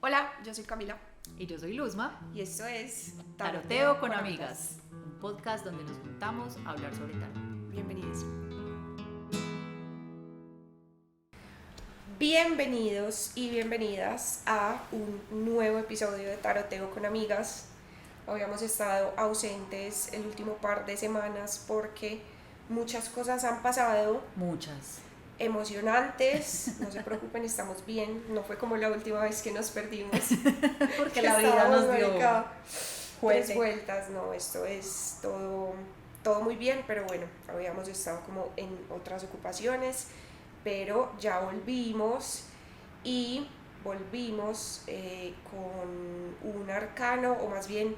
Hola, yo soy Camila Y yo soy Luzma. y esto es Taroteo con Amigas, un podcast donde nos juntamos a hablar sobre tarot. Bienvenidos. Bienvenidos y bienvenidas a un nuevo episodio de Taroteo con Amigas. Habíamos estado ausentes el último par de semanas porque muchas cosas han pasado. Muchas. Emocionantes, no se preocupen, estamos bien. No fue como la última vez que nos perdimos. Porque que la vida estábamos, nos dio marica, juguete. 3 vueltas. No, esto es todo muy bien, pero bueno, habíamos estado como en otras ocupaciones, pero ya volvimos y volvimos con un arcano, o más bien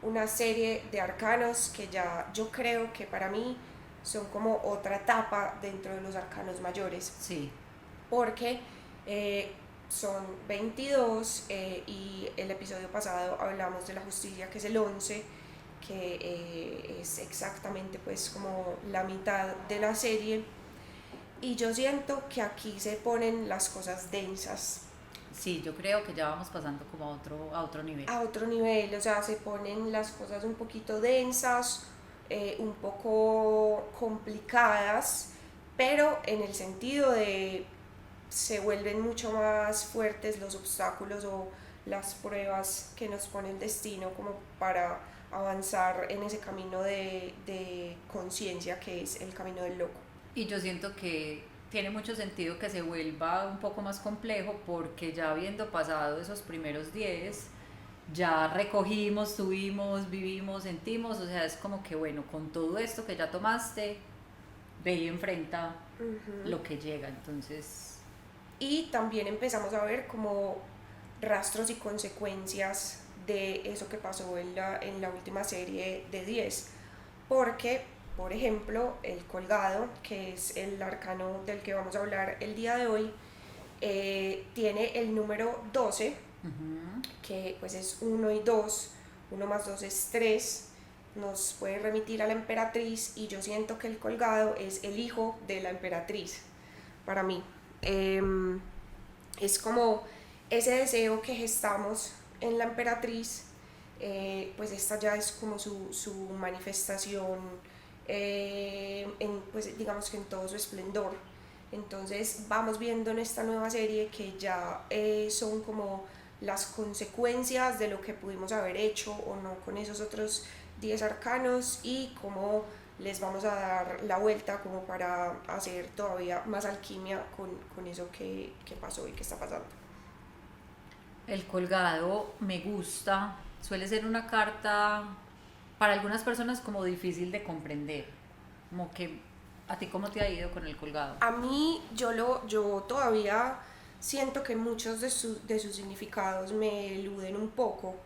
una serie de arcanos que ya yo creo que para mí son como otra etapa dentro de los arcanos mayores, Sí. porque son 22 y el episodio pasado hablamos de la justicia, que es el 11, que es exactamente pues como la mitad de la serie, y yo siento que aquí se ponen las cosas densas Sí, yo creo que ya vamos pasando como a otro nivel. a otro nivel, o sea, se ponen las cosas un poquito densas, un poco complicadas, pero en el sentido de se vuelven mucho más fuertes los obstáculos o las pruebas que nos pone el destino como para avanzar en ese camino de conciencia que es el camino del loco. Y yo siento que tiene mucho sentido que se vuelva un poco más complejo porque ya habiendo pasado esos primeros 10, ya recogimos, tuvimos, vivimos, sentimos, o sea, es como que bueno, con todo esto que ya tomaste, ve y enfrenta lo que llega, entonces... Y también empezamos a ver como rastros y consecuencias de eso que pasó en la última serie de 10, porque por ejemplo el colgado, que es el arcano del que vamos a hablar el día de hoy, tiene el número 12, que pues es 1 y 2, 1 más 2 es 3, nos puede remitir a la emperatriz, y yo siento que el colgado es el hijo de la emperatriz para mí. Es como ese deseo que gestamos en la emperatriz, pues esta ya es como su manifestación, pues digamos que en todo su esplendor. Entonces vamos viendo en esta nueva serie que ya son como las consecuencias de lo que pudimos haber hecho o no con esos otros 10 arcanos, y cómo les vamos a dar la vuelta como para hacer todavía más alquimia con eso que pasó y que está pasando. El colgado me gusta, suele ser una carta para algunas personas como difícil de comprender, como que a ti cómo te ha ido con el colgado. A mí yo todavía siento que muchos de sus significados me eluden un poco.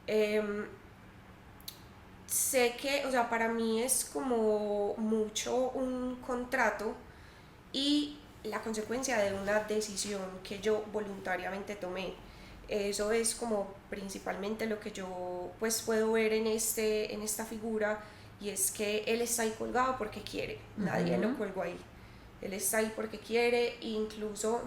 Eh, Sé que, o sea, para mí es como mucho un contrato y la consecuencia de una decisión que yo voluntariamente tomé. Eso es como principalmente lo que yo pues puedo ver en esta figura, y es que él está ahí colgado porque quiere, nadie lo colgó ahí. Él está ahí porque quiere, e incluso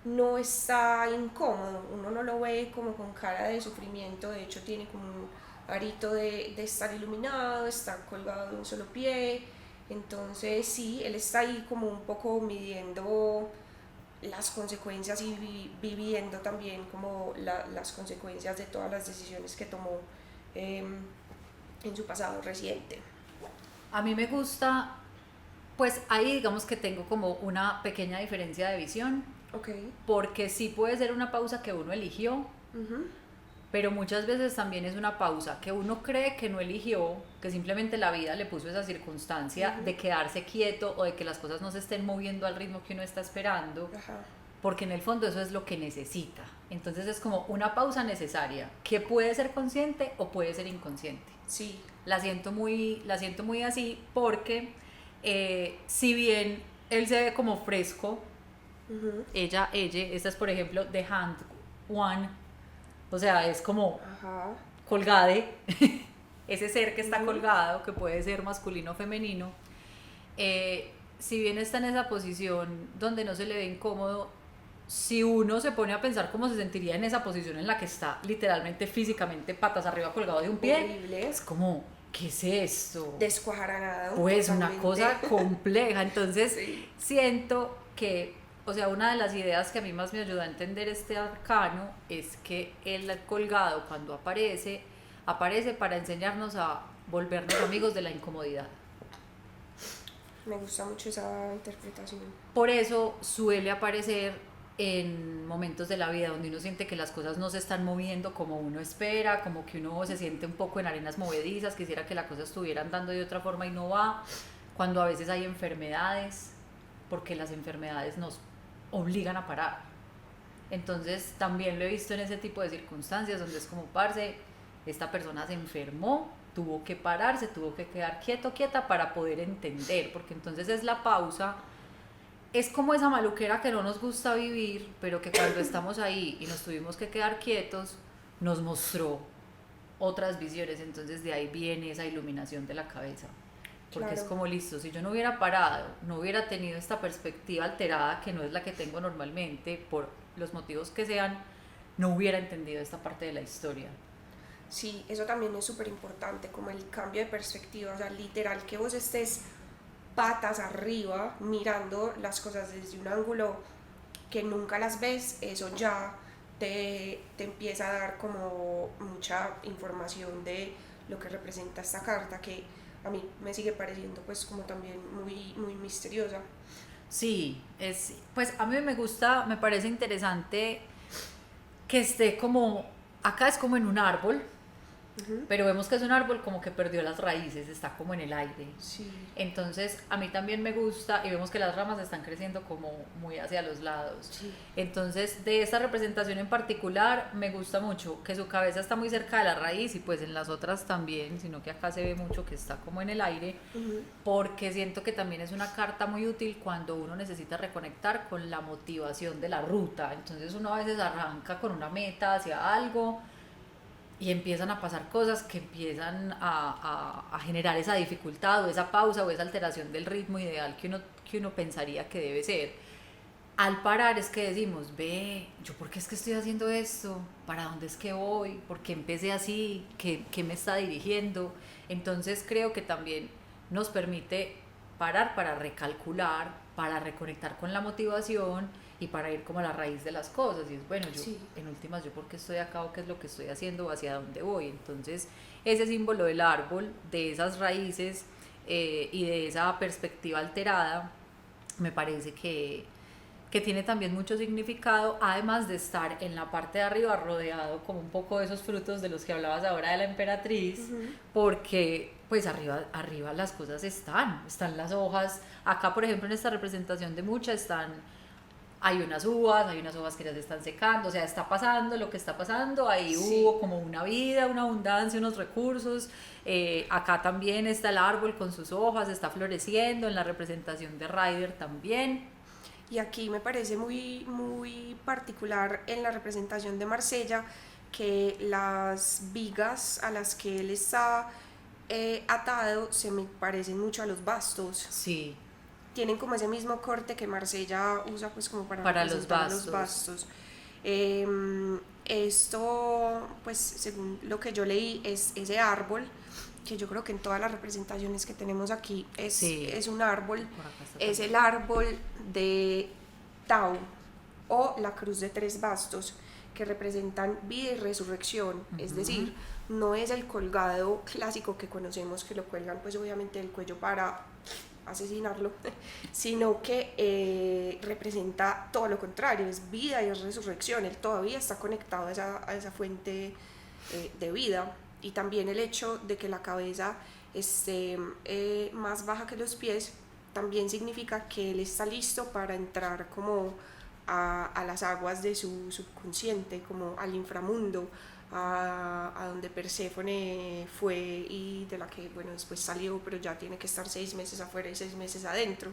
no está incómodo, uno no lo ve como con cara de sufrimiento, de hecho tiene como un arito de estar iluminado, está colgado de un solo pie. Entonces sí, él está ahí como un poco midiendo las consecuencias y viviendo también como las consecuencias de todas las decisiones que tomó en su pasado reciente. A mí me gusta, pues ahí digamos que tengo como una pequeña diferencia de visión, Ok. porque sí puede ser una pausa que uno eligió, Uh-huh. pero muchas veces también es una pausa que uno cree que no eligió, que simplemente la vida le puso esa circunstancia de quedarse quieto o de que las cosas no se estén moviendo al ritmo que uno está esperando, Ajá. porque en el fondo eso es lo que necesita. Entonces es como una pausa necesaria, que puede ser consciente o puede ser inconsciente. Sí. La siento muy así porque si bien él se ve como fresco, Uh-huh. ella, esta es por ejemplo The Hand One, o sea, es como Ajá. colgade, ese ser que está colgado, que puede ser masculino o femenino, si bien está en esa posición donde no se le ve incómodo, si uno se pone a pensar cómo se sentiría en esa posición en la que está literalmente físicamente patas arriba colgado de un pie, Horrible. es como, ¿qué es esto? Descuajaranado Pues una totalmente. cosa compleja. Entonces Sí. siento que, o sea, una de las ideas que a mí más me ayudó a entender este arcano es que el colgado cuando aparece, aparece para enseñarnos a volvernos amigos de la incomodidad. Me gusta mucho esa interpretación. Por eso suele aparecer en momentos de la vida donde uno siente que las cosas no se están moviendo como uno espera, como que uno se siente un poco en arenas movedizas, quisiera que la cosa estuviera andando de otra forma y no va, cuando a veces hay enfermedades, porque las enfermedades nos obligan a parar. Entonces también lo he visto en ese tipo de circunstancias donde es como, parce, esta persona se enfermó, tuvo que parar, se tuvo que quedar quieto, quieta para poder entender, porque entonces es la pausa, es como esa maluquera que no nos gusta vivir, pero que cuando estamos ahí y nos tuvimos que quedar quietos, nos mostró otras visiones, entonces de ahí viene esa iluminación de la cabeza. Porque Claro. es como listo, si yo no hubiera parado, no hubiera tenido esta perspectiva alterada, que no es la que tengo normalmente, por los motivos que sean, no hubiera entendido esta parte de la historia. Sí, eso también es súper importante, como el cambio de perspectiva, o sea, literal que vos estés patas arriba mirando las cosas desde un ángulo que nunca las ves, eso ya te empieza a dar como mucha información de lo que representa esta carta, que a mí me sigue pareciendo pues como también muy misteriosa. Sí, es, pues a mí me gusta, me parece interesante que esté como, acá es como en un árbol, Ujú. pero vemos que es un árbol como que perdió las raíces, está como en el aire. Sí, Entonces a mí también me gusta y vemos que las ramas están creciendo como muy hacia los lados. sí, Entonces de esta representación en particular me gusta mucho que su cabeza está muy cerca de la raíz y pues en las otras también, sino que acá se ve mucho que está como en el aire, ujú, porque siento que también es una carta muy útil cuando uno necesita reconectar con la motivación de la ruta. Entonces uno a veces arranca con una meta hacia algo y empiezan a pasar cosas que empiezan a generar esa dificultad o esa pausa o esa alteración del ritmo ideal que uno pensaría que debe ser. Al parar es que decimos, ve, yo por qué es que estoy haciendo esto, para dónde es que voy, por qué empecé así, qué me está dirigiendo. Entonces creo que también nos permite parar para recalcular, para reconectar con la motivación y para ir como a la raíz de las cosas. Y es bueno, yo sí. en últimas, yo por qué estoy acá o qué es lo que estoy haciendo o hacia dónde voy. Entonces ese símbolo del árbol, de esas raíces y de esa perspectiva alterada, me parece que tiene también mucho significado, además de estar en la parte de arriba rodeado como un poco de esos frutos de los que hablabas ahora de la emperatriz, Ujú. porque pues arriba las cosas están las hojas, acá por ejemplo en esta representación de muchas hay unas uvas que ya se están secando, o sea, está pasando lo que está pasando, ahí Sí. hubo como una vida, una abundancia, unos recursos, acá también está el árbol con sus hojas, está floreciendo, en la representación de Ryder también. Y aquí me parece muy particular en la representación de Marsella que las vigas a las que él está atado se me parecen mucho a los bastos. Sí, Tienen como ese mismo corte que Marsella usa pues como para para los representar a los bastos. bastos. Esto, pues según lo que yo leí, es ese árbol, que yo creo que en todas las representaciones que tenemos aquí Sí, es un árbol, por acá está es también. el árbol de Tau o la cruz de tres bastos, que representan vida y resurrección, es Ujú. decir, no es el colgado clásico que conocemos que lo cuelgan pues obviamente del cuello para asesinarlo, sino que representa todo lo contrario, es vida y es resurrección, él todavía está conectado a esa fuente de vida, y también el hecho de que la cabeza esté más baja que los pies también significa que él está listo para entrar como a las aguas de su subconsciente, como al inframundo, a donde Perséfone fue y de la que, bueno, después salió, pero ya tiene que estar 6 meses afuera y 6 meses adentro.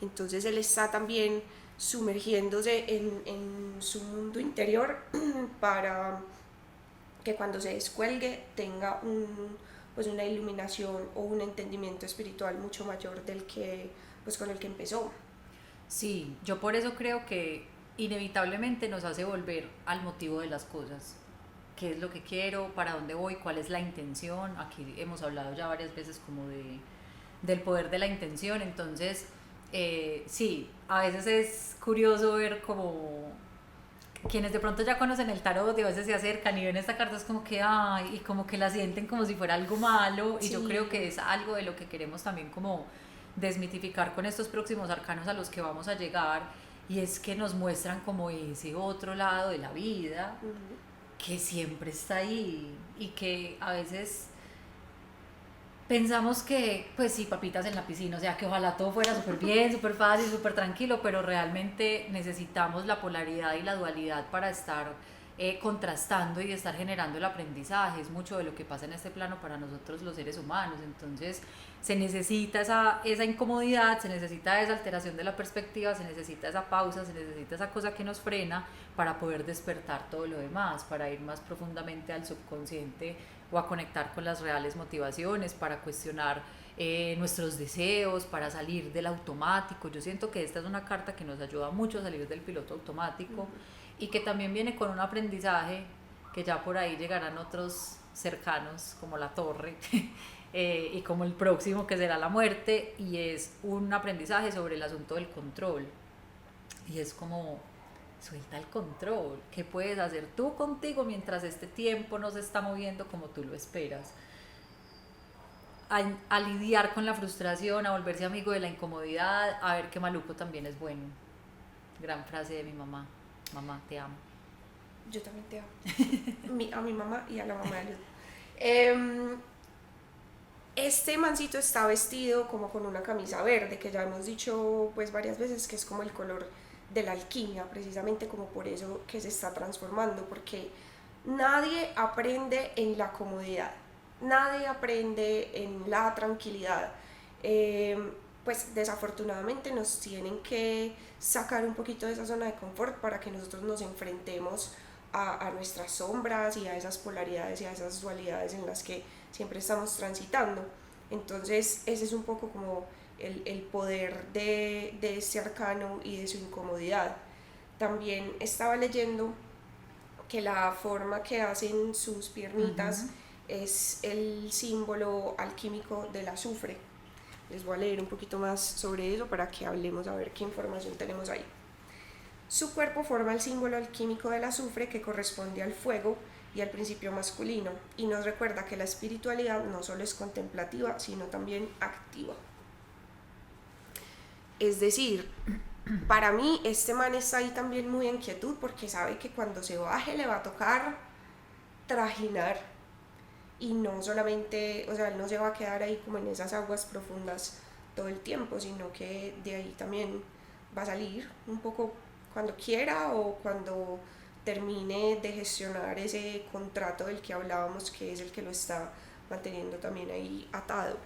Entonces él está también sumergiéndose en su mundo interior para que cuando se descuelgue tenga pues una iluminación o un entendimiento espiritual mucho mayor del que pues con el que empezó. Sí, yo por eso creo que inevitablemente nos hace volver al motivo de las cosas. ¿Qué es lo que quiero? ¿Para dónde voy? ¿Cuál es la intención? Aquí hemos hablado ya varias veces como del poder de la intención. Entonces, sí, a veces es curioso ver como quienes de pronto ya conocen el tarot y a veces se acercan y ven esta carta, es como que, ay, y como que la sienten como si fuera algo malo. Y yo creo que Sí. es algo de lo que queremos también como desmitificar con estos próximos arcanos a los que vamos a llegar, y es que nos muestran como ese otro lado de la vida Ujú. que siempre está ahí y que a veces pensamos que, pues sí, papitas en la piscina, o sea, que ojalá todo fuera súper bien, súper fácil, súper tranquilo, pero realmente necesitamos la polaridad y la dualidad para estar contrastando y estar generando el aprendizaje. Es mucho de lo que pasa en este plano para nosotros los seres humanos. Entonces se necesita esa incomodidad, se necesita esa alteración de la perspectiva, se necesita esa pausa, se necesita esa cosa que nos frena para poder despertar todo lo demás, para ir más profundamente al subconsciente o a conectar con las reales motivaciones, para cuestionar nuestros deseos, para salir del automático. Yo siento que esta es una carta que nos ayuda mucho a salir del piloto automático y que también viene con un aprendizaje que ya por ahí llegarán otros cercanos como la torre y como el próximo que será la muerte, y es un aprendizaje sobre el asunto del control. Y es como, suelta el control. ¿Qué puedes hacer tú contigo mientras este tiempo no se está moviendo como tú lo esperas? A lidiar con la frustración, a volverse amigo de la incomodidad, a ver que maluco también es bueno. Gran frase de mi mamá. Mamá, te amo. Yo también te amo. A mi mamá y a la mamá de Luz. Em, este mancito está vestido como con una camisa verde, que ya hemos dicho pues varias veces que es como el color de la alquimia, precisamente como por eso que se está transformando, porque nadie aprende en la comodidad, nadie aprende en la tranquilidad. Pues desafortunadamente nos tienen que sacar un poquito de esa zona de confort para que nosotros nos enfrentemos a nuestras sombras y a esas polaridades y a esas dualidades en las que siempre estamos transitando. Entonces ese es un poco como el poder de este arcano y de su incomodidad. También estaba leyendo que la forma que hacen sus piernitas Uh-huh. es el símbolo alquímico del azufre. Les voy a leer un poquito más sobre eso para que hablemos a ver qué información tenemos ahí. Su cuerpo forma el símbolo alquímico del azufre, que corresponde al fuego y al principio masculino, y nos recuerda que la espiritualidad no solo es contemplativa, sino también activa. Es decir, para mí este man está ahí también muy en quietud porque sabe que cuando se baje le va a tocar trajinar, y no solamente, o sea, él no se va a quedar ahí como en esas aguas profundas todo el tiempo, sino que de ahí también va a salir un poco cuando quiera o cuando termine de gestionar ese contrato del que hablábamos, que es el que lo está manteniendo también ahí atado.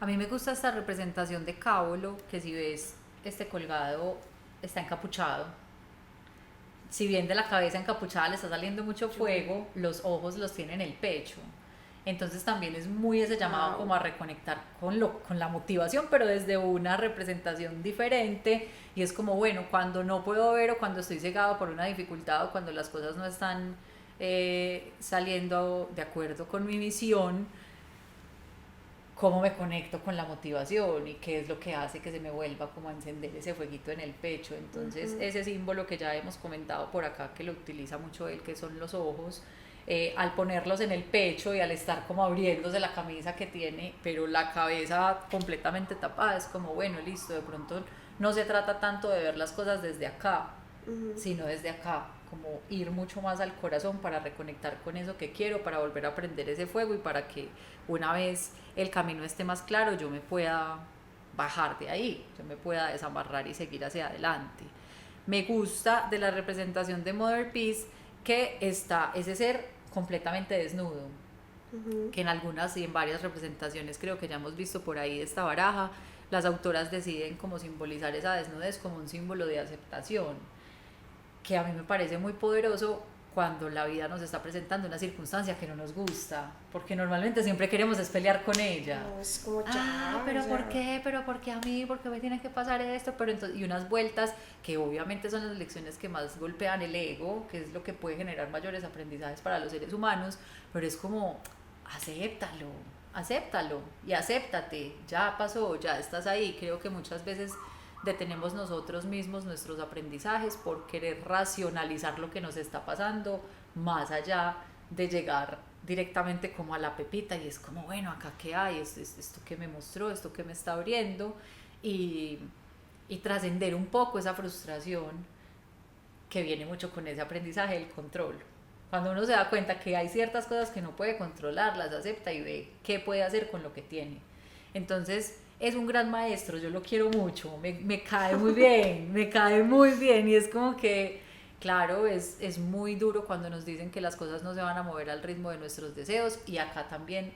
A mí me gusta esta representación de Cábolo, que si ves este colgado está encapuchado. Si bien de la cabeza encapuchada le está saliendo mucho fuego, los ojos los tiene en el pecho. Entonces también es muy ese llamado Wow. como a reconectar con la motivación, pero desde una representación diferente. Y es como, bueno, cuando no puedo ver o cuando estoy cegado por una dificultad o cuando las cosas no están saliendo de acuerdo con mi visión, cómo me conecto con la motivación y qué es lo que hace que se me vuelva como a encender ese fueguito en el pecho. Entonces ese símbolo que ya hemos comentado por acá, que lo utiliza mucho él, que son los ojos, al ponerlos en el pecho y al estar como abriéndose la camisa que tiene, pero la cabeza completamente tapada, es como, bueno, listo, de pronto no se trata tanto de ver las cosas desde acá, sino desde acá, como ir mucho más al corazón para reconectar con eso que quiero, para volver a prender ese fuego y para que una vez el camino esté más claro yo me pueda bajar de ahí, yo me pueda desamarrar y seguir hacia adelante. Me gusta de la representación de Mother Peace que está ese ser completamente desnudo, que en algunas y en varias representaciones creo que ya hemos visto por ahí de esta baraja, las autoras deciden como simbolizar esa desnudez como un símbolo de aceptación, que a mí me parece muy poderoso cuando la vida nos está presentando una circunstancia que no nos gusta, porque normalmente siempre queremos es pelear con ella. No, es como Ah, ya, o pero sea, ¿por qué? ¿Pero por qué a mí? ¿Por qué me tiene que pasar esto? Pero entonces, y unas vueltas que obviamente son las lecciones que más golpean el ego, que es lo que puede generar mayores aprendizajes para los seres humanos, pero es como, acéptalo, acéptalo y acéptate, ya pasó, ya estás ahí. Creo que muchas veces detenemos nosotros mismos nuestros aprendizajes por querer racionalizar lo que nos está pasando, más allá de llegar directamente como a la pepita y es como, bueno, acá qué hay, esto que me mostró, esto que me está abriendo, y, y trascender un poco esa frustración que viene mucho con ese aprendizaje del control. Cuando uno se da cuenta que hay ciertas cosas que no puede controlar, las acepta y ve qué puede hacer con lo que tiene. Entonces, es un gran maestro, yo lo quiero mucho, me cae muy bien, me cae muy bien, y es como que, claro, es muy duro cuando nos dicen que las cosas no se van a mover al ritmo de nuestros deseos, y acá también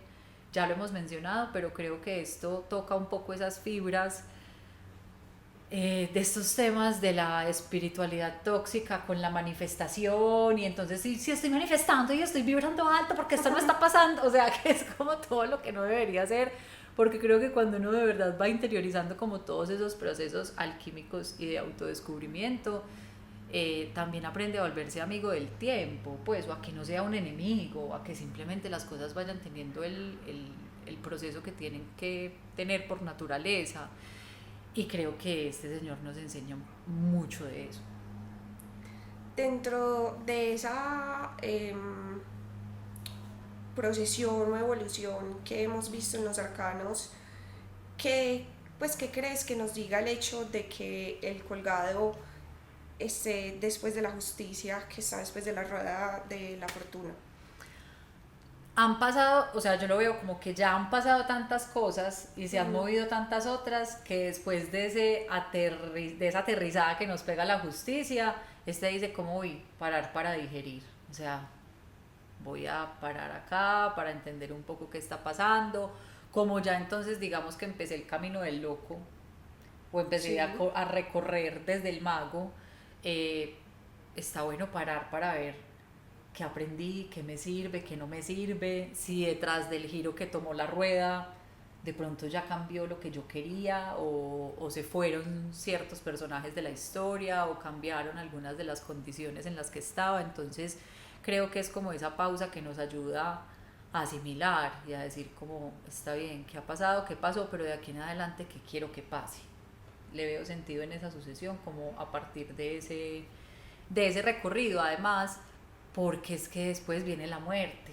ya lo hemos mencionado, pero creo que esto toca un poco esas fibras de estos temas de la espiritualidad tóxica con la manifestación, y entonces si estoy manifestando y estoy vibrando alto porque esto no está pasando, o sea, que es como todo lo que no debería ser, porque creo que cuando uno de verdad va interiorizando como todos esos procesos alquímicos y de autodescubrimiento, también aprende a volverse amigo del tiempo, pues, o a que no sea un enemigo, o a que simplemente las cosas vayan teniendo el proceso que tienen que tener por naturaleza. Y creo que este señor nos enseña mucho de eso. dentro de esa procesión o evolución que hemos visto en los arcanos, ¿qué, pues, ¿qué crees que nos diga el hecho de que el colgado esté después de la justicia, que está después de la rueda de la fortuna? Han pasado, o sea, yo lo veo como que ya han pasado tantas cosas y se han movido tantas otras que después de, de esa aterrizada que nos pega la justicia, este dice como, uy, parar para digerir. O sea, voy a parar acá para entender un poco qué está pasando. Como ya entonces digamos que empecé el camino del loco, o empecé Sí. a recorrer desde el mago, eh, está bueno parar para ver qué aprendí, qué me sirve, qué no me sirve, si detrás del giro que tomó la rueda de pronto ya cambió lo que yo quería, o se fueron ciertos personajes de la historia, o cambiaron algunas de las condiciones en las que estaba. Entonces creo que es como esa pausa que nos ayuda a asimilar y a decir como, está bien, qué ha pasado, qué pasó, pero de aquí en adelante qué quiero que pase. Le veo sentido en esa sucesión como a partir de ese recorrido, además porque es que después viene la muerte.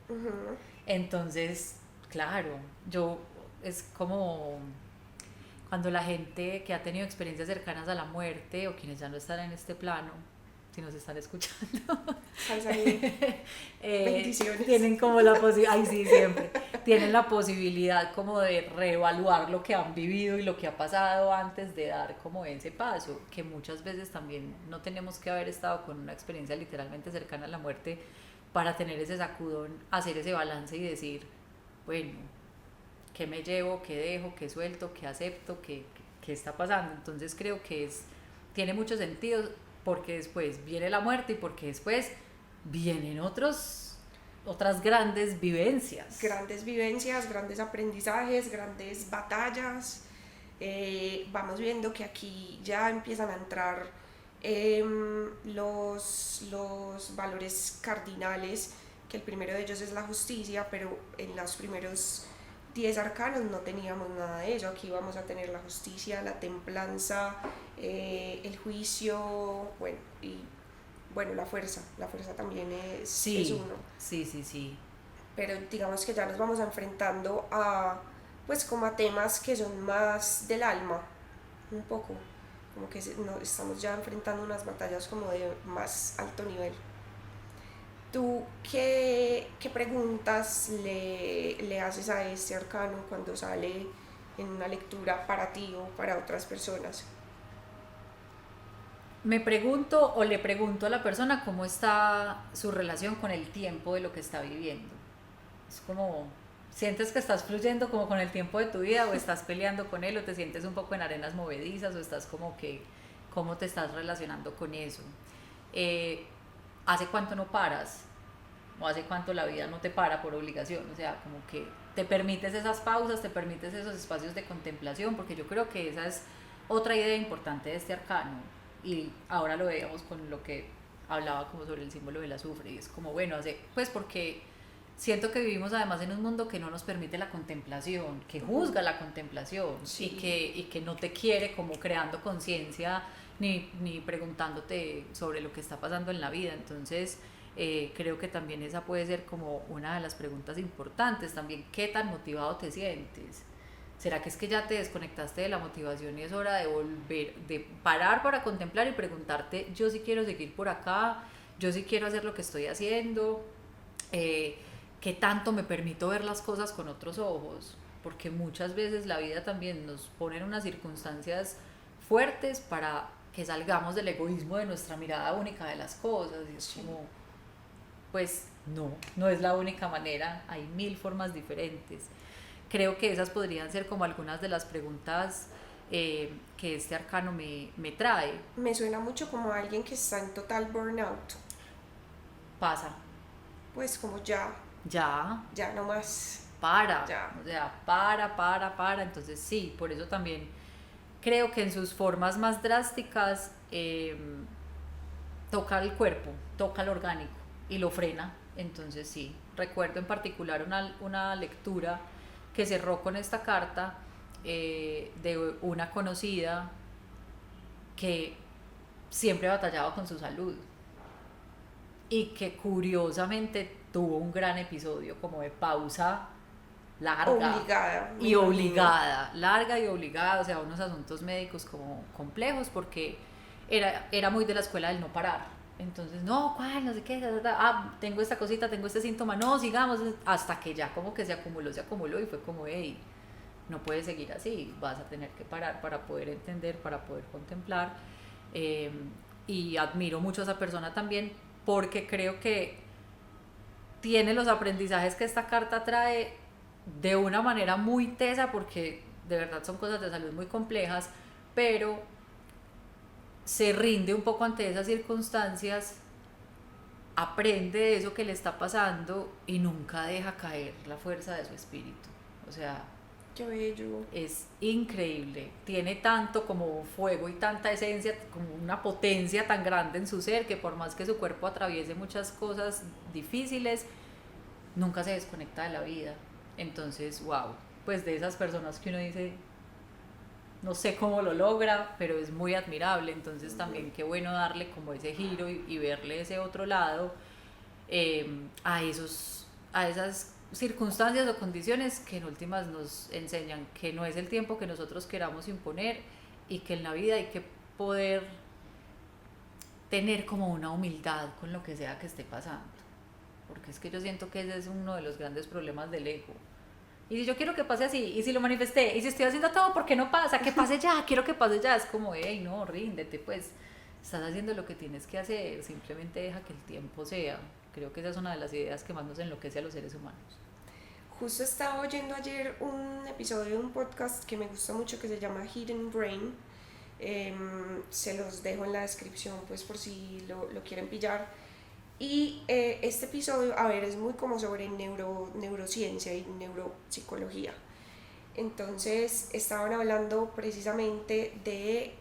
Ujú. Entonces, claro, yo es como cuando la gente que ha tenido experiencias cercanas a la muerte, o quienes ya no están en este plano, si nos están escuchando, Salud. Bendiciones. tienen como la posibilidad, ay sí, siempre, tienen la posibilidad como de reevaluar lo que han vivido y lo que ha pasado antes de dar como ese paso, que muchas veces también no tenemos que haber estado con una experiencia literalmente cercana a la muerte para tener ese sacudón, hacer ese balance y decir, bueno, ¿qué me llevo, qué dejo, qué suelto, qué acepto, qué está pasando? Entonces creo que tiene mucho sentido, porque después viene la muerte y porque después vienen otras grandes vivencias. Grandes vivencias, grandes aprendizajes, grandes batallas. Vamos viendo que aquí ya empiezan a entrar los valores cardinales, que el primero de ellos es la justicia, pero en los primeros 10 arcanos no teníamos nada de eso. Aquí vamos a tener la justicia, la templanza, el juicio, bueno, y bueno, la fuerza también es Sí, uno. sí, sí, sí. Pero digamos que ya nos vamos enfrentando a, pues como a temas que son más del alma, un poco, como que no, estamos ya enfrentando unas batallas como de más alto nivel. ¿Tú qué preguntas le haces a este arcano cuando sale en una lectura para ti o para otras personas? Me pregunto o le pregunto a la persona cómo está su relación con el tiempo de lo que está viviendo. Es como, ¿sientes que estás fluyendo como con el tiempo de tu vida, o estás peleando con él, o te sientes un poco en arenas movedizas, o estás como que, cómo te estás relacionando con eso? Eh, ¿hace cuánto no paras? ¿O hace cuánto la vida no te para por obligación? O sea, como que te permites esas pausas, te permites esos espacios de contemplación, porque yo creo que esa es otra idea importante de este arcano. Y ahora lo veíamos con lo que hablaba como sobre el símbolo del azufre, y es como, bueno, pues porque siento que vivimos además en un mundo que no nos permite la contemplación, que juzga la contemplación, Sí. y que no te quiere como creando conciencia ni preguntándote sobre lo que está pasando en la vida. Entonces creo que también esa puede ser como una de las preguntas importantes también. ¿Qué tan motivado te sientes? ¿Será que es que ya te desconectaste de la motivación y es hora de volver, de parar para contemplar y preguntarte, yo sí quiero seguir por acá, yo sí quiero hacer lo que estoy haciendo? ¿Qué tanto me permito ver las cosas con otros ojos? Porque muchas veces la vida también nos pone en unas circunstancias fuertes para que salgamos del egoísmo de nuestra mirada única de las cosas. Y es como, pues no es la única manera, hay mil formas diferentes. Creo que esas podrían ser como algunas de las preguntas que este arcano me trae. Me suena mucho como a alguien que está en total burnout. Pasa, Pues como ya, ya, ya no más, para, ya. o sea, para. Entonces sí, por eso también creo que en sus formas más drásticas toca el cuerpo, toca el orgánico y lo frena. Entonces sí, recuerdo en particular una lectura que cerró con esta carta de una conocida que siempre batallaba con su salud y que curiosamente tuvo un gran episodio como de pausa larga Obligada, me y imagino. obligada, larga y obligada, o sea, unos asuntos médicos como complejos, porque era muy de la escuela del no parar. Entonces, no, ¿cuál? No sé qué, tengo esta cosita, tengo este síntoma, no, sigamos, hasta que ya como que se acumuló y fue como, hey, no puedes seguir así, vas a tener que parar para poder entender, para poder contemplar. Eh, y admiro mucho a esa persona también, porque creo que tiene los aprendizajes que esta carta trae de una manera muy tesa, porque de verdad son cosas de salud muy complejas, pero se rinde un poco ante esas circunstancias, aprende de eso que le está pasando y nunca deja caer la fuerza de su espíritu. O sea, Qué bello. es increíble, tiene tanto como fuego y tanta esencia, como una potencia tan grande en su ser, que por más que su cuerpo atraviese muchas cosas difíciles, nunca se desconecta de la vida. Entonces, wow, pues de esas personas que uno dice, no sé cómo lo logra, pero es muy admirable. Entonces también qué bueno darle como ese giro y verle ese otro lado a esas circunstancias o condiciones que en últimas nos enseñan que no es el tiempo que nosotros queramos imponer, y que en la vida hay que poder tener como una humildad con lo que sea que esté pasando, porque es que yo siento que ese es uno de los grandes problemas del ego. Y si yo quiero que pase así, y si lo manifesté, y si estoy haciendo todo, ¿por qué no pasa? Que pase ya, quiero que pase ya. Es como, hey, no, ríndete, pues estás haciendo lo que tienes que hacer, simplemente deja que el tiempo sea. Creo que esa es una de las ideas que más nos enloquece a los seres humanos. Justo estaba oyendo ayer un episodio de un podcast que me gusta mucho que se llama Hidden Brain. Se los dejo en la descripción pues por si lo quieren pillar. Y este episodio, a ver, es muy como sobre neurociencia y neuropsicología. Entonces estaban hablando precisamente de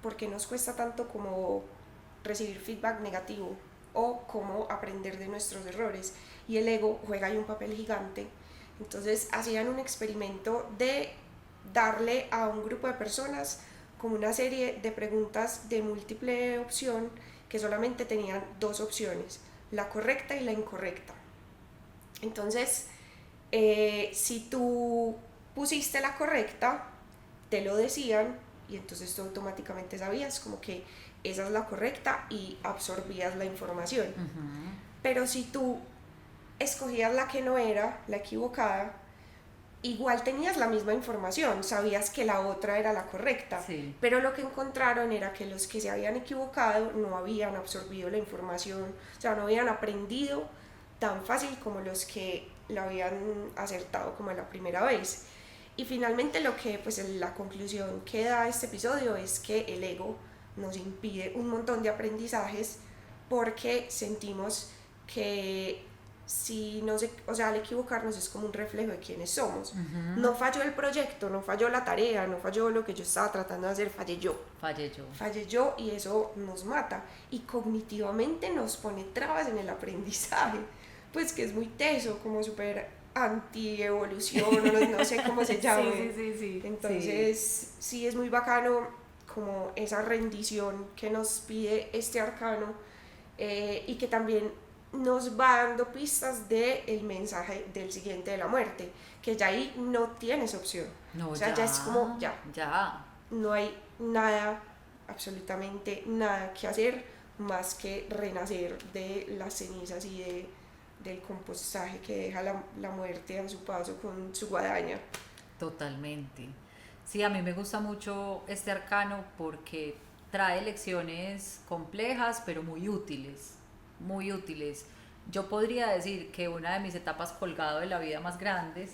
por qué nos cuesta tanto como recibir feedback negativo o cómo aprender de nuestros errores. Y el ego juega ahí un papel gigante. Entonces hacían un experimento de darle a un grupo de personas como una serie de preguntas de múltiple opción que solamente tenían dos opciones, la correcta y la incorrecta. Entonces, si tú pusiste la correcta, te lo decían y entonces tú automáticamente sabías como que esa es la correcta y absorbías la información. Pero si tú escogías la que no era, la equivocada, igual tenías la misma información, sabías que la otra era la correcta, Sí. pero lo que encontraron era que los que se habían equivocado no habían absorbido la información, o sea, no habían aprendido tan fácil como los que lo habían acertado como la primera vez. Y finalmente lo que, pues la conclusión que da este episodio es que el ego nos impide un montón de aprendizajes porque sentimos que si no se, o sea, al equivocarnos es como un reflejo de quiénes somos. No falló el proyecto, no falló la tarea, no falló lo que yo estaba tratando de hacer, fallé yo. Fallé yo y eso nos mata y cognitivamente nos pone trabas en el aprendizaje, pues que es muy teso, como súper anti-evolución, no sé cómo se llama. Sí. Entonces sí es muy bacano como esa rendición que nos pide este arcano, y que también nos va dando pistas del mensaje del siguiente de la muerte, que ya ahí no tienes opción. No, o sea, ya es como, ya, ya. no hay nada, absolutamente nada que hacer más que renacer de las cenizas y del compostaje que deja la muerte a su paso con su guadaña. Totalmente. Sí, a mí me gusta mucho este arcano porque trae lecciones complejas pero muy útiles, muy útiles. Yo podría decir que una de mis etapas colgado de la vida más grandes,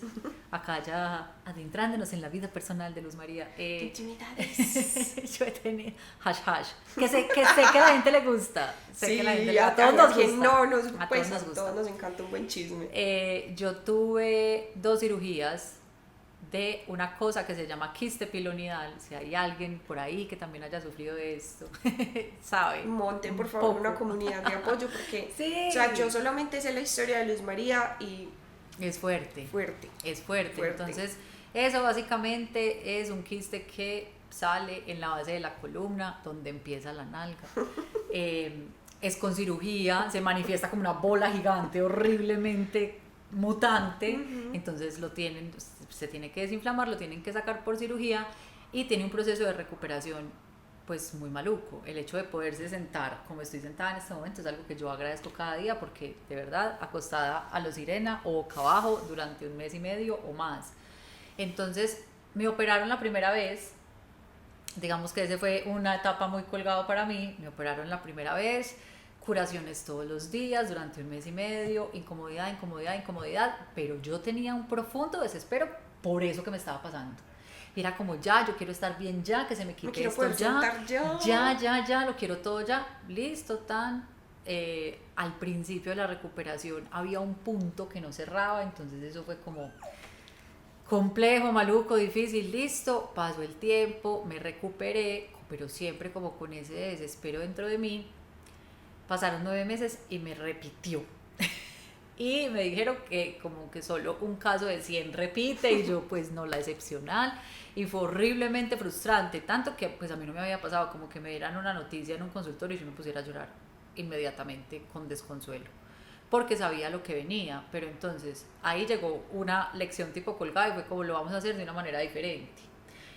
acá ya adentrándonos en la vida personal de Luz María, Intimidades. yo he tenido que sé que la gente le gusta, sé sí, que la gente, a todos nos gusta. No, a todos nos encanta un buen chisme. Yo tuve 2 cirugías de una cosa que se llama quiste pilonidal. Si hay alguien por ahí que también haya sufrido de esto, sabe. Monten por favor una comunidad de apoyo porque sí. O sea, yo solamente sé la historia de Luz María y es fuerte. Es fuerte. Entonces, eso básicamente es un quiste que sale en la base de la columna donde empieza la nalga. Es con cirugía, se manifiesta como una bola gigante, horriblemente mutante. Entonces se tiene que desinflamar, lo tienen que sacar por cirugía y tiene un proceso de recuperación pues muy maluco. El hecho de poderse sentar como estoy sentada en este momento es algo que yo agradezco cada día, porque de verdad acostada a lo sirena o boca abajo durante 1 mes y medio o más. Entonces me operaron la primera vez, digamos que ese fue una etapa muy colgado para mí. Me operaron la primera vez, curaciones todos los días durante 1 mes y medio, incomodidad, pero yo tenía un profundo desespero por eso que me estaba pasando. Y era como, ya, yo quiero estar bien ya, que se me quite esto ya, lo quiero todo ya, listo, tan. Al principio de la recuperación había un punto que no cerraba, entonces eso fue como complejo, maluco, difícil, listo, pasó el tiempo, me recuperé, pero siempre como con ese desespero dentro de mí. Pasaron 9 meses y me repitió. Y me dijeron que como que solo un caso de 100 repite, y yo pues no, la excepcional, y fue horriblemente frustrante, tanto que pues a mí no me había pasado como que me dieran una noticia en un consultorio y yo me pusiera a llorar inmediatamente con desconsuelo, porque sabía lo que venía. Pero entonces ahí llegó una lección tipo colgada y fue como, lo vamos a hacer de una manera diferente.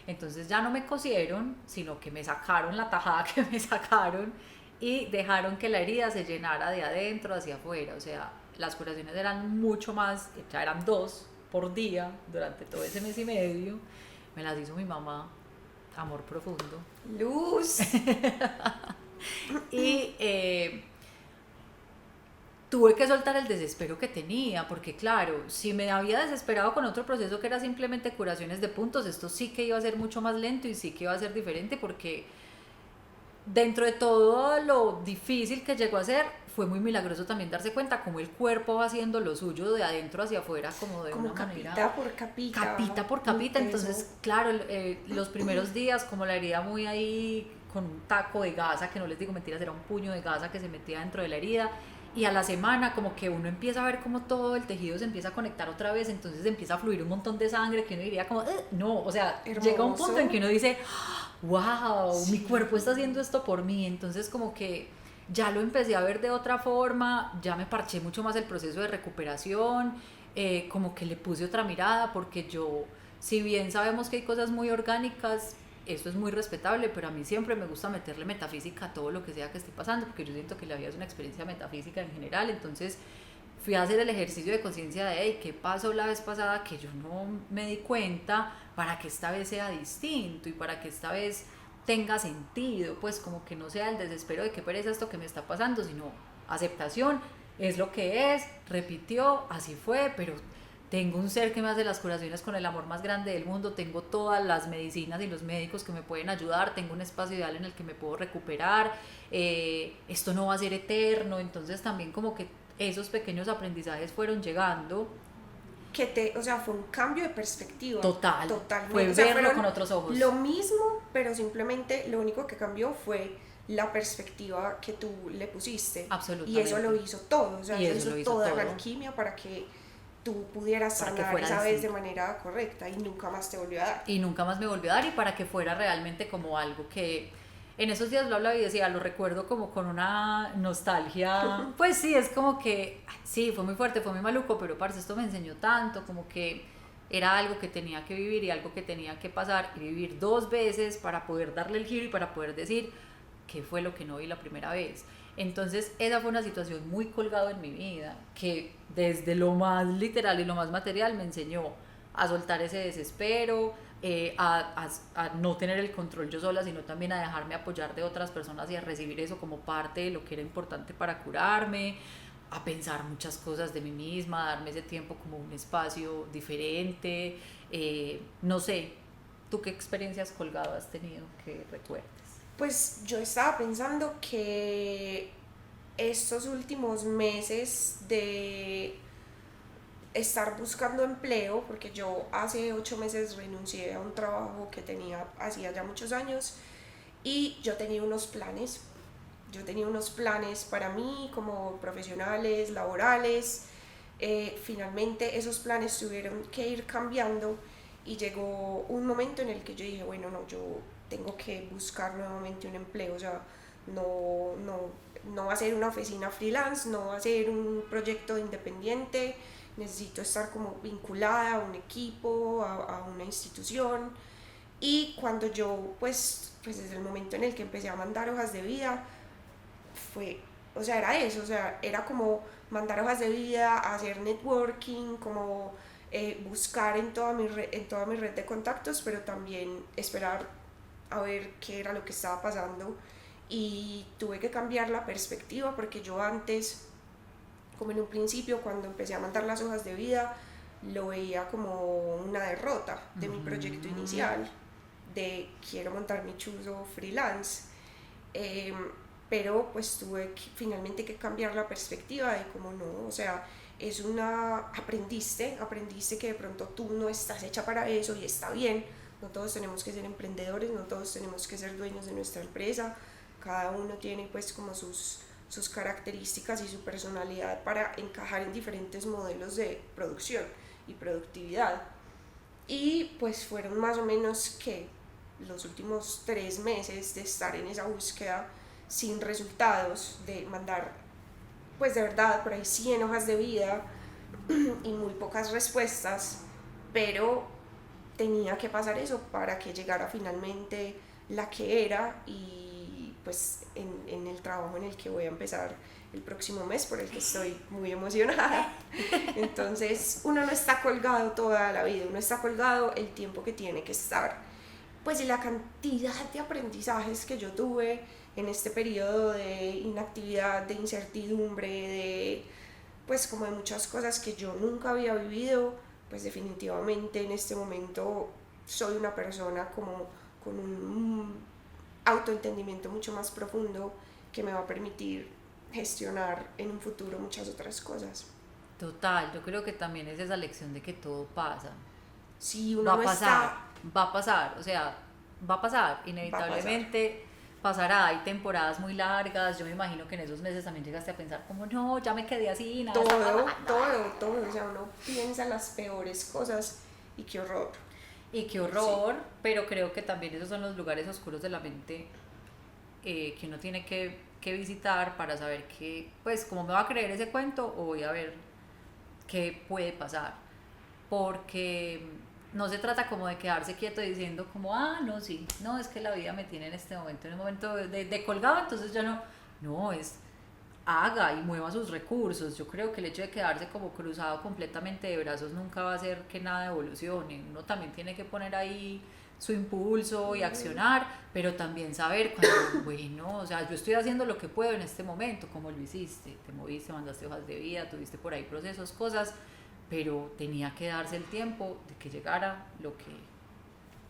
Entonces ya no me cosieron, sino que me sacaron la tajada que me sacaron y dejaron que la herida se llenara de adentro hacia afuera. O sea, las curaciones eran mucho más, ya eran 2 por día durante todo ese 1 mes y medio. Me las hizo mi mamá, amor profundo. Luz. Y tuve que soltar el desespero que tenía, porque claro, si me había desesperado con otro proceso que era simplemente curaciones de puntos, esto sí que iba a ser mucho más lento y sí que iba a ser diferente, porque dentro de todo lo difícil que llegó a ser, fue muy milagroso también darse cuenta cómo el cuerpo va haciendo lo suyo de adentro hacia afuera, como de una manera capita por capita. Entonces claro, los primeros días como la herida muy ahí, con un taco de gasa, que no les digo mentiras, era un puño de gasa que se metía dentro de la herida, y a la semana como que uno empieza a ver cómo todo el tejido se empieza a conectar otra vez, entonces empieza a fluir un montón de sangre que uno diría como, no, o sea, hermoso. Llega un punto en que uno dice, wow, sí, mi cuerpo está haciendo esto por mí. Entonces como que ya lo empecé a ver de otra forma, ya me parché mucho más el proceso de recuperación, como que le puse otra mirada, porque yo, si bien sabemos que hay cosas muy orgánicas, esto es muy respetable, pero a mí siempre me gusta meterle metafísica a todo lo que sea que esté pasando, porque yo siento que la vida es una experiencia metafísica en general. Entonces fui a hacer el ejercicio de conciencia de, hey, ¿qué pasó la vez pasada que yo no me di cuenta, para que esta vez sea distinto y para que esta vez tenga sentido? Pues como que no sea el desespero de qué pereza esto que me está pasando, sino aceptación, es lo que es, repitió, así fue, pero tengo un ser que me hace las curaciones con el amor más grande del mundo, tengo todas las medicinas y los médicos que me pueden ayudar, tengo un espacio ideal en el que me puedo recuperar, esto no va a ser eterno. Entonces también como que esos pequeños aprendizajes fueron llegando. O sea, fue un cambio de perspectiva. Total, Totalmente. fue O sea, verlo fueron con otros ojos. lo mismo, pero simplemente lo único que cambió fue la perspectiva que tú le pusiste. Absolutamente. Y eso lo hizo todo. O sea, Y eso eso lo hizo hizo toda todo. la alquimia para que tú pudieras Para que sanar fuera esa vez de distinto. manera correcta y nunca más te volvió a dar. Y nunca más me volvió a dar, y para que fuera realmente como algo que en esos días lo hablaba y decía, lo recuerdo como con una nostalgia. Pues sí, es como que sí, fue muy fuerte, fue muy maluco, pero parce, esto me enseñó tanto, como que era algo que tenía que vivir y algo que tenía que pasar y vivir dos veces para poder darle el giro y para poder decir qué fue lo que no vi la primera vez. Entonces esa fue una situación muy colgado en mi vida, que desde lo más literal y lo más material me enseñó a soltar ese desespero, a no tener el control yo sola, sino también a dejarme apoyar de otras personas y a recibir eso como parte de lo que era importante para curarme, a pensar muchas cosas de mí misma, a darme ese tiempo como un espacio diferente. No sé, ¿tú qué experiencias colgadas has tenido que recuerdes? Pues yo estaba pensando que estos últimos meses de estar buscando empleo, porque yo hace 8 meses renuncié a un trabajo que tenía hacía ya muchos años y yo tenía unos planes para mí como profesionales, laborales. Finalmente esos planes tuvieron que ir cambiando y llegó un momento en el que yo dije, bueno, no, yo tengo que buscar nuevamente un empleo. O sea, no va a ser una oficina freelance, no va a ser un proyecto independiente, necesito estar como vinculada a un equipo, a una institución. Y cuando yo, pues desde el momento en el que empecé a mandar hojas de vida, o sea, era eso, o sea, era como mandar hojas de vida, hacer networking, como buscar en toda mi red de contactos, pero también esperar a ver qué era lo que estaba pasando. Y tuve que cambiar la perspectiva porque yo antes, como en un principio, cuando empecé a mandar las hojas de vida, lo veía como una derrota de mi proyecto inicial, de quiero montar mi chuzo freelance. Pero pues finalmente que cambiar la perspectiva de como no, o sea, aprendiste que de pronto tú no estás hecha para eso y está bien. No todos tenemos que ser emprendedores, no todos tenemos que ser dueños de nuestra empresa, cada uno tiene pues como sus características y su personalidad para encajar en diferentes modelos de producción y productividad. Y pues fueron más o menos que los últimos 3 meses de estar en esa búsqueda sin resultados, de mandar pues de verdad por ahí 100 hojas de vida y muy pocas respuestas, pero tenía que pasar eso para que llegara finalmente la que era. Y pues en el trabajo en el que voy a empezar el próximo mes, por el que estoy muy emocionada. Entonces uno no está colgado toda la vida, uno está colgado el tiempo que tiene que estar. Pues y la cantidad de aprendizajes que yo tuve en este periodo de inactividad, de incertidumbre, de pues como de muchas cosas que yo nunca había vivido, pues definitivamente en este momento soy una persona como con un autoentendimiento mucho más profundo que me va a permitir gestionar en un futuro muchas otras cosas. Total, yo creo que también es esa lección de que todo pasa. Si Va uno a no pasar, está, va a pasar, o sea, va a pasar, va a pasar. inevitablemente pasará. Hay temporadas muy largas, yo me imagino que en esos meses también llegaste a pensar como, no, ya me quedé así, nada está Todo, pasando. todo, o sea, uno piensa las peores cosas y qué horror. Y qué Sí, horror, pero creo que también esos son los lugares oscuros de la mente, que uno tiene que visitar para saber que, pues, cómo me va a creer ese cuento o voy a ver qué puede pasar. Porque no se trata como de quedarse quieto diciendo como, ah, no, sí, no, es que la vida me tiene en un momento de colgado, entonces ya no, no, es haga y mueva sus recursos. Yo creo que el hecho de quedarse como cruzado completamente de brazos nunca va a hacer que nada evolucione. Uno también tiene que poner ahí su impulso y accionar, pero también saber cuando, bueno, o sea, yo estoy haciendo lo que puedo en este momento, como lo hiciste, te moviste, mandaste hojas de vida, tuviste por ahí procesos, cosas, pero tenía que darse el tiempo de que llegara lo que,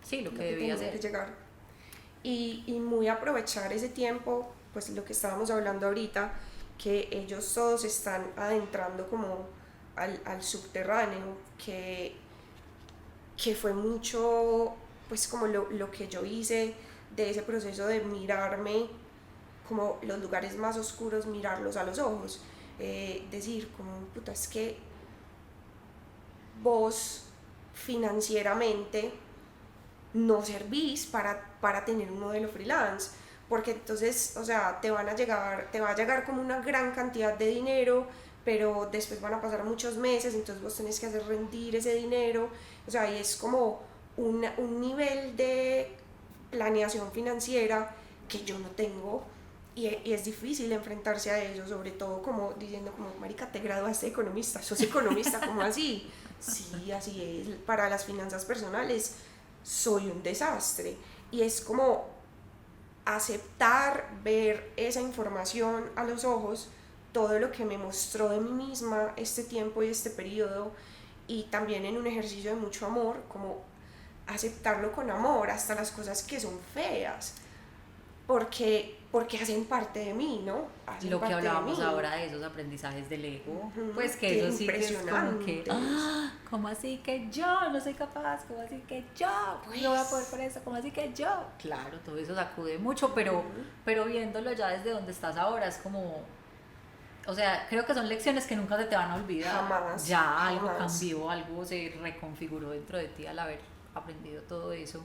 sí, lo que debía tenía que ser. llegar. Y muy aprovechar ese tiempo, pues lo que estábamos hablando ahorita, que ellos todos están adentrando como al subterráneo, que fue mucho, pues como lo que yo hice de ese proceso de mirarme como los lugares más oscuros, mirarlos a los ojos, decir como, puta, es que vos financieramente no servís para tener un modelo freelance, porque entonces, o sea, te va a llegar como una gran cantidad de dinero, pero después van a pasar muchos meses, entonces vos tenés que hacer rendir ese dinero, o sea, y es como un nivel de planeación financiera que yo no tengo, y es difícil enfrentarse a ello, sobre todo como diciendo como, marica, te graduaste de economista, sos economista, ¿cómo así? Sí, así es, para las finanzas personales soy un desastre. Y es como aceptar, ver esa información a los ojos, todo lo que me mostró de mí misma este tiempo y este periodo, y también en un ejercicio de mucho amor, como aceptarlo con amor, hasta las cosas que son feas, porque hacen parte de mí, ¿no? Hacen Lo que parte de hablábamos mí. ahora de esos aprendizajes del ego, pues que Que eso sí que es como que, impresionantes. ¿cómo así que yo no soy capaz? ¿Cómo así que yo no voy a poder con Pues, eso? ¿Cómo así que yo? Claro, todo eso sacude mucho, pero viéndolo ya desde donde estás ahora es como, o sea, creo que son lecciones que nunca se te van a olvidar. jamás, Ya algo jamás. cambió, algo se reconfiguró dentro de ti al haber aprendido todo eso,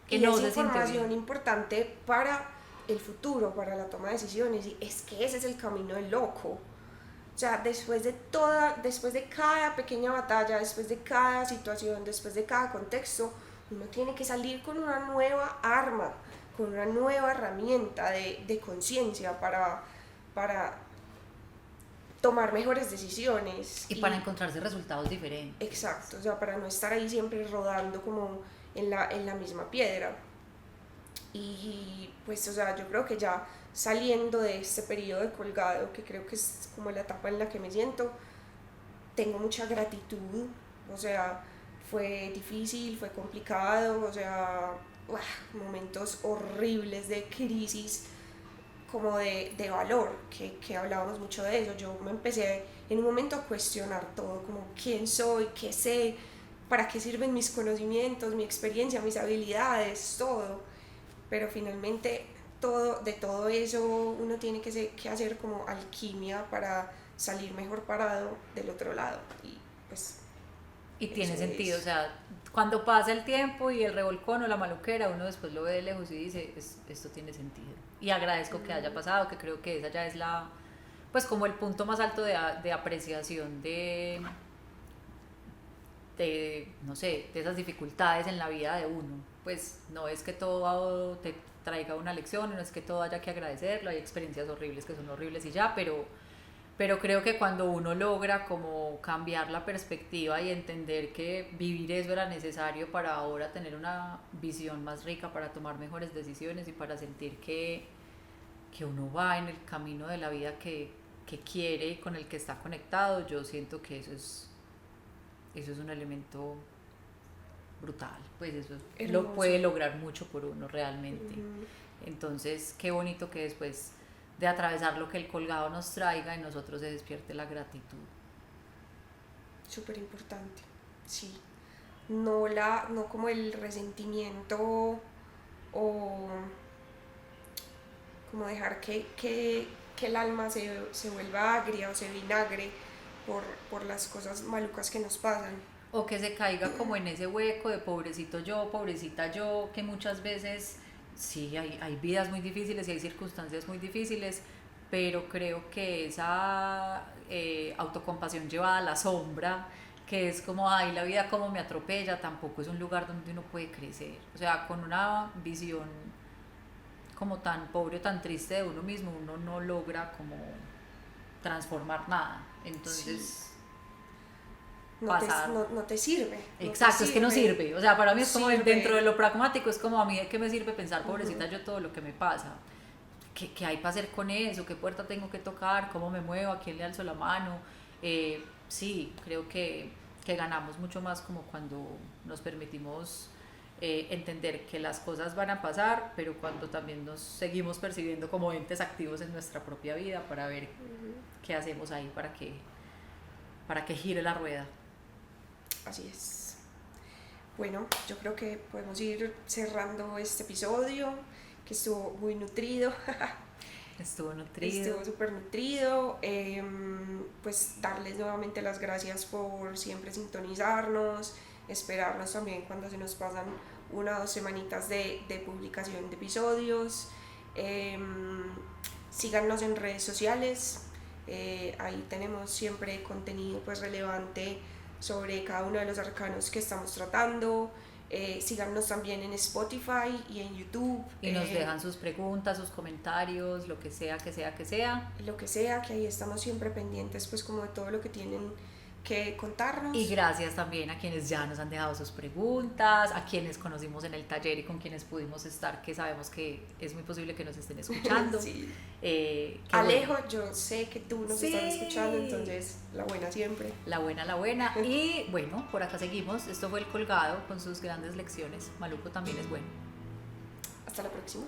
que Y no es se sintió información bien. importante para el futuro, para la toma de decisiones. Y es que ese es el camino del loco. O sea, después de cada pequeña batalla, después de cada situación, después de cada contexto, uno tiene que salir con una nueva arma, con una nueva herramienta de conciencia para tomar mejores decisiones. Y para encontrarse resultados diferentes. Exacto, o sea, para no estar ahí siempre rodando como en la misma piedra. Y pues, o sea, yo creo que ya saliendo de este periodo de colgado, que creo que es como la etapa en la que me siento, tengo mucha gratitud, o sea, fue difícil, fue complicado, o sea, momentos horribles de crisis, como de valor, que hablábamos mucho de eso. Yo me empecé en un momento a cuestionar todo, como quién soy, qué sé, para qué sirven mis conocimientos, mi experiencia, mis habilidades, todo. Pero finalmente de todo eso uno tiene que hacer como alquimia para salir mejor parado del otro lado. Y pues Y tiene eso sentido, o es. sea, cuando pasa el tiempo y el revolcón o la maluquera, uno después lo ve de lejos y dice, esto tiene sentido. Y agradezco que haya pasado, que creo que esa ya es la, pues como el punto más alto de apreciación no sé, de esas dificultades en la vida de uno. Pues no es que todo te traiga una lección, no es que todo haya que agradecerlo, hay experiencias horribles que son horribles y ya, pero creo que cuando uno logra como cambiar la perspectiva y entender que vivir eso era necesario para ahora tener una visión más rica, para tomar mejores decisiones y para sentir que uno va en el camino de la vida que quiere y con el que está conectado, yo siento que eso es un elemento brutal, pues eso lo Hermoso. puede lograr mucho por uno realmente. Entonces, qué bonito que después de atravesar lo que el colgado nos traiga en nosotros se despierte la gratitud. Súper importante, sí. No como el resentimiento o como dejar que el alma se vuelva agria o se vinagre por las cosas malucas que nos pasan. O que se caiga como en ese hueco de pobrecito yo, pobrecita yo, que muchas veces sí hay vidas muy difíciles y hay circunstancias muy difíciles, pero creo que esa autocompasión llevada a la sombra, que es como, ay, la vida como me atropella, tampoco es un lugar donde uno puede crecer. O sea, con una visión como tan pobre o tan triste de uno mismo, uno no logra como transformar nada. Sí, Entonces, pasar. no te sirve, no te Exacto, es que no sirve, sirve. O sea, para mí no es como dentro de sirve. lo pragmático, es como a mí de qué me sirve pensar, pobrecita yo, todo lo que me pasa. ¿Qué hay para hacer con eso? ¿Qué puerta tengo que tocar? ¿Cómo me muevo? ¿A quién le alzo la mano? Sí, creo que que ganamos mucho más como cuando nos permitimos entender que las cosas van a pasar, pero cuando también nos seguimos percibiendo como entes activos en nuestra propia vida para ver qué hacemos ahí para que gire la rueda. Así es. Bueno, yo creo que podemos ir cerrando este episodio, que estuvo muy nutrido. Estuvo nutrido. Estuvo súper nutrido. Pues darles nuevamente las gracias por siempre sintonizarnos, esperarnos también cuando se nos pasan 1 o 2 semanitas de publicación de episodios. Síganos en redes sociales. Ahí tenemos siempre contenido pues relevante sobre cada uno de los arcanos que estamos tratando. Síganos también en Spotify y en YouTube. Y nos dejan sus preguntas, sus comentarios, lo que sea. Lo que sea, que ahí estamos siempre pendientes pues como de todo lo que tienen que contarnos. Y gracias también a quienes ya nos han dejado sus preguntas, a quienes conocimos en el taller y con quienes pudimos estar, que sabemos que es muy posible que nos estén escuchando. Sí. Alejo, bueno. yo sé que tú nos estás escuchando, entonces la buena siempre. La buena. Y bueno, por acá seguimos. Esto fue El Colgado con sus grandes lecciones. Maluco también es bueno. Hasta la próxima.